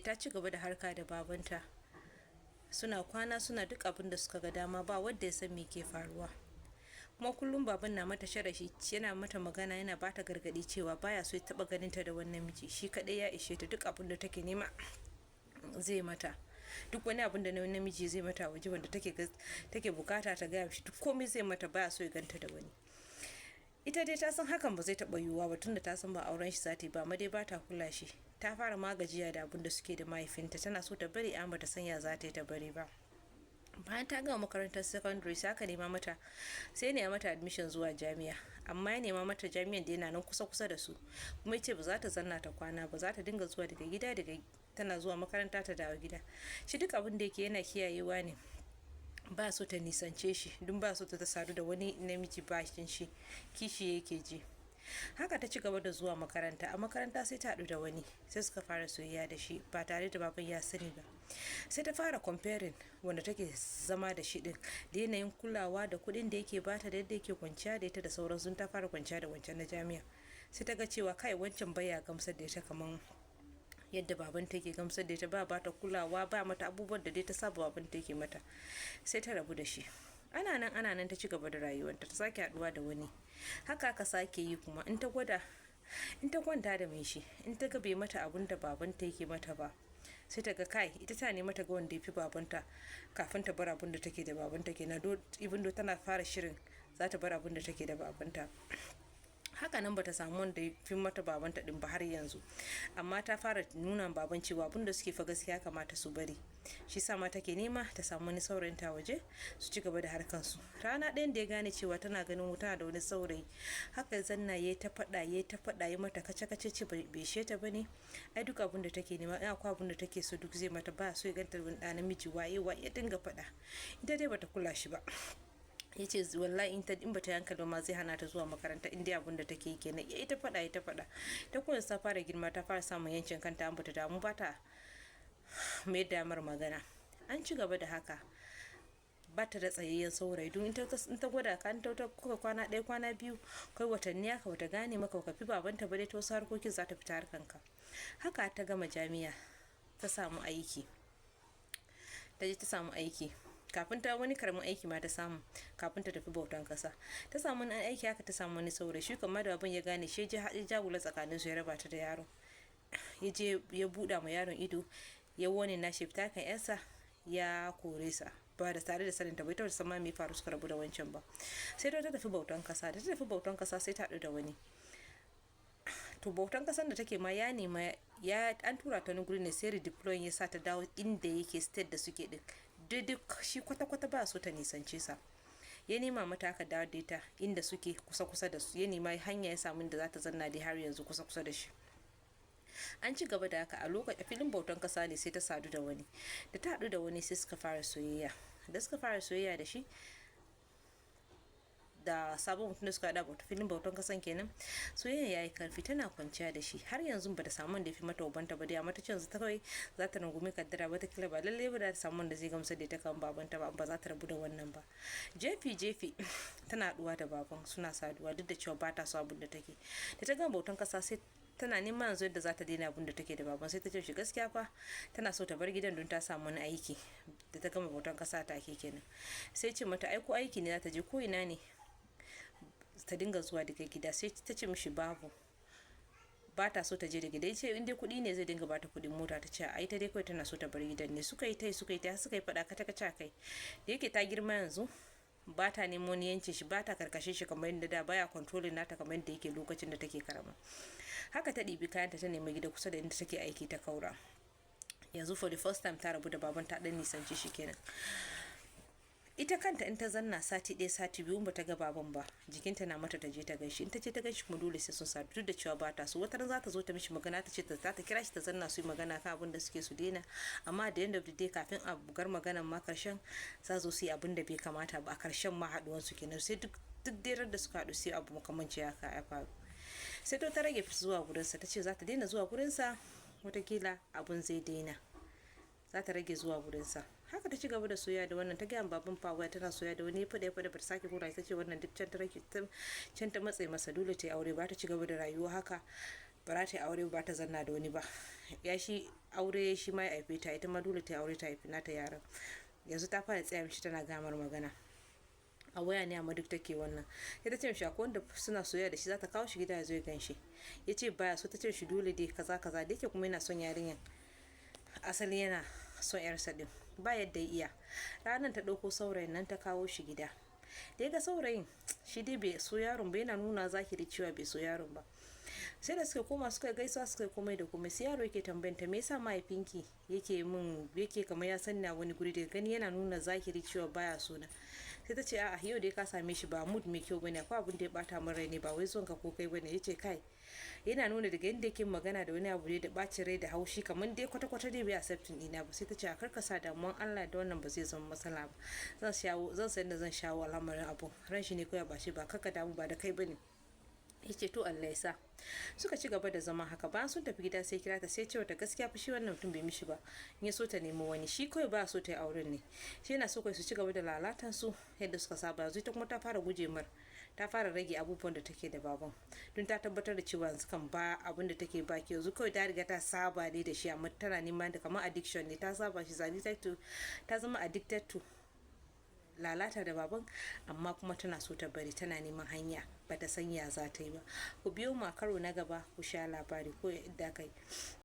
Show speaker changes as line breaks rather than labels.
ta ci gaba da harka da babanta, suna kwana suna duk abin da suka ga dama, ba wanda ya san me ke faruwa. Kuma kullum baban na mata sharashi, yana mata magana, yana bata gargadi cewa baya so ya taba ganin ta da wannan miji, shi kadai ya ishe ta, duk abin da take nema zai mata, duk wani abin da namiji zai mata waje wanda take bukata ta gaya shi, duk komai zai mata, baya so ya ganta da wani. Ita dai ta san hakan ba zai taba yiwuwa ba, tunda ta san ba auren shi zata yi ba, amma dai ba ta kula shi. Ta fara magajiya da abin da suke da mahaifinta, tana so ta bari amma ta sanya za ta yi ta bari ba. Bayan ta gama makarantar secondary sai aka nema mata, sai ne mata admission zuwa jami'a, amma ya nema mata jami'an da yana nan kusa kusa da su, kuma yace ba za ta zanna ta kwana ba, za ta dinga zuwa daga gida tana zuwa makaranta ta dawo gida. Shi duk abin da yake yana kiyayewa ne, ba so ta nisance shi, dun ba so ta sadu da wani namiji bashin shi, kishi yake ji. Haka ta ci gaba da zuwa makaranta, a makaranta sai ta haɗu da wani, sai suka fara soyayya da shi ba tare da baban ya sani ba. Sai ta fara comparing wanda take zama da shi din, da yanayin kulawa da kuɗin da yake bata, da yadda yake kwanciya da ita da sauransu. Ta fara kwanciya da wancan na jami'a, sai ta ga cewa kai wancan baya gamsar da ita kaman yadda baban take gamsar da ita, ba ta kulawa, ba mata abubuwan da dai ta saba baban take mata. Sai ta rabu da shi. Ana nan ta ci gaba da rayuwarta, ta sake haduwa da wani. Haka aka sake yi kuma, in ta kwanta da mai shi, in ta ga bai mata abun da babanta yake mata ba, sai ta ga kai ita ta nema ta ga wanda ya fi babanta kafin ta bar abun da take da babanta kenan, even though tana fara shirin za ta bar abun da take da babanta. Haka nan bata samu wanda ya fi mata babanta din ba har yanzu, amma ta fara nuna baban cewa abin da suke fa gaskiya kamata su bari. Shi sa ma take nema ta samu wani saurayin ta waje su ci gaba da harkan su. Rana ɗayan da ya gane cewa tana ganin wuta da wani saurayi, haka zanna yayi ta faɗa ya mata kace ce bai sheta bane, ai duk abin da take nema, ai akwai abin da take so duk zai mata, ba so ya ganta da wani ɗa namiji, waye ya dinga faɗa. Ita dai bata kula shi ba. Ya ce wallahi in bata yanka ma zai hana ta zuwa makaranta, inda abun da take yi kenan. Ya ita faɗa ta kuma ta fara girma, ta fara samun yancin kanta, an bata damu ba ta mai damar magana. An ci gaba da haka, ba ta da tsayayyen saurayi, don in ta gwada ka, ta kuka kwana ɗaya kwana biyu kai watanni haka bata gane maka ka fi babanta ba dai, ta wasu harkokin za ta fita harkanka. Haka ta gama jami'a, ta samu aiki, ta samu aiki kafin ta wani karamin aiki ma ta samu kafin ta tafi bautan kasa. Ta samu wani aiki haka, ta samu wani saurayi, shi kamar da abin ya gane shi, ya jagula tsakanin su, ya raba ta da yaro, ya je ya buɗa ma yaron ido, ya wani na shi fita kan yarsa, ya kore sa ba da tare da sanin ta bai ta san ma me faru suka rabu da wancan ba. Sai ta tafi bautan kasa, sai ta haɗu da wani. To bautan kasan da take ma ya nema an tura ta wani guri ne, sai redeploying ya sa ta dawo inda yake state da suke din, duk shi kwata ba so ta nisance sa. Ya nema mata aka dawo da ita inda suke kusa da su, ya nema hanya ya samu da za ta zanna dai har yanzu kusa da shi. An ci gaba da haka, a filin bautan kasa ne sai ta sadu da wani. Da ta haɗu da wani sai suka fara soyayya. Da suka fara soyayya da shi, da sabon mutum da suka haɗa filin bautan kasan kenan, soyayya yayi karfi, tana kwanciya da shi. Har yanzu bata samu da fi mata ubanta ba dai, amma ta ce yanzu ta kawai za ta rungumi kaddara, wata kila ba lallai ba da ta samu da zai gamsa da ita kan babanta ba za ta rabu da wannan ba. Jefi tana haɗuwa da baban, suna saduwa duk da cewa ba ta so abin da take. Da ta gama bautan kasa sai tana neman yanzu yadda za ta daina abin da take da baban, sai ta ce shi gaskiya fa tana so ta bar gidan don ta samu wani aiki. Da ta gama bautan kasa ta ke kenan, sai ce mata aiko aiki ne za ta je ko ina ne ta dinga zuwa daga gida. Sai ta ce mishi babu, ba ta so ta je da gida. Ya ce in dai kuɗi ne zai dinga bata kuɗin mota. Ta ce ai ta dai kawai tana so ta bar gidan ne. Suka yi faɗa kaca kai. Da yake ta girma yanzu, ba ta nemo ni yanci shi, ba ta karkashe shi kamar yadda da, baya controlling nata kamar yadda yake lokacin da take karama. Haka ta ɗibi kayanta ta nemi gida kusa da inda take aiki, ta kaura. Yanzu for the first time ta rabu da baban, ta dan nisanci shi kenan. Ita kanta in ta zanna sati ɗaya sati biyu ba ta ga baban ba, jikinta na mata ta je ta gaishe. In ta je ta gaishe kuma dole sai sun sadu, duk da cewa ba ta so. Wata ran za ta zo ta mishi magana, ta ce ta kira shi ta zanna su yi magana kan abin da suke su daina, amma da end of the day kafin a bugar maganan ma karshen za zo su yi abin da bai kamata ba, a karshen ma haɗuwan su kenan. Sai duk dai da suka haɗu sai abu makamanci haka ya faru. Sai ta rage zuwa gurinsa, ta ce za ta daina zuwa gurinsa, watakila abun zai daina, za ta rage zuwa gurinsa. Haka ta ci gaba da soya da wannan, ta gaya baban fawa tana soya da wani, ya fada ba ta sake kula. Ta ce wannan duk can ta matse masa, dole ta yi aure, ba ta ci gaba da rayuwa haka ba za ta yi aure ba ta zanna da wani ba. Ya shi aure shi ma ya haife ta, ita ma dole ta yi aure ta haifi nata yaran. Yanzu ta fara tsaya mishi tana gamar magana a waya ne, amma duk take wannan. Ya ta ce mishi akwai wanda suna soyayya da shi, za ta kawo shi gida ya zo ya gan shi. Ya ce baya so. Ta ce mishi dole dai kaza kaza, da yake kuma yana son yarinyar, asali yana son yarsa din, ba yadda ya iya. Ranar ta ɗauko saurayin nan ta kawo shi gida. Da ya ga saurayin shi dai bai so yaron ba, yana nuna zahiri cewa bai so yaron ba. Sai da suka koma suka gaisuwa suka komai da komai, sai yaro yake tambayanta me yasa mahaifinki yake kamar ya sanni a wani guri, daga gani yana nuna zahiri cewa baya so na. Sai ta ce a'a, yau dai ka same shi ba mood mai kyau bane, akwai abin da ya bata min rai ne, ba wai son ka ko kai bane. Yace kai, yana nuna daga yadda yake magana da wani abu da bacin rai da haushi, kamar dai kwata-kwata dai bai accepting dina ba. Sai ta ce a karka sa damuwan Allah da wannan ba zai zama matsala ba, zan san da zan shawo al'amarin abu, ran shi ne kawai ba shi ba, kaka damu ba da kai bane. Yace to Allah ya sa. Suka ci gaba da zama haka. Bayan sun tafi gida sai kira ta, sai cewa ta gaskiya fa shi wannan mutum bai mishi ba, in ya so ta nemi wani, shi kawai ba so ta yi auren ne, shi yana so kai su ci gaba da lalatan su yadda suka saba. Yanzu ita kuma ta fara guje mar, ta fara rage abubuwan da take da baban, don ta tabbatar da cewa yanzu kan ba abin da take baki. Yanzu kawai ta riga ta saba ne da shi, amma tana neman da kamar addiction ne, ta saba shi, ta zama addicted to lalata da baban, amma kuma tana so ta bari, tana neman hanya, bata san ya za ta yi ba. Ku biyo mu a karo na gaba ku sha labari ko yadda kai.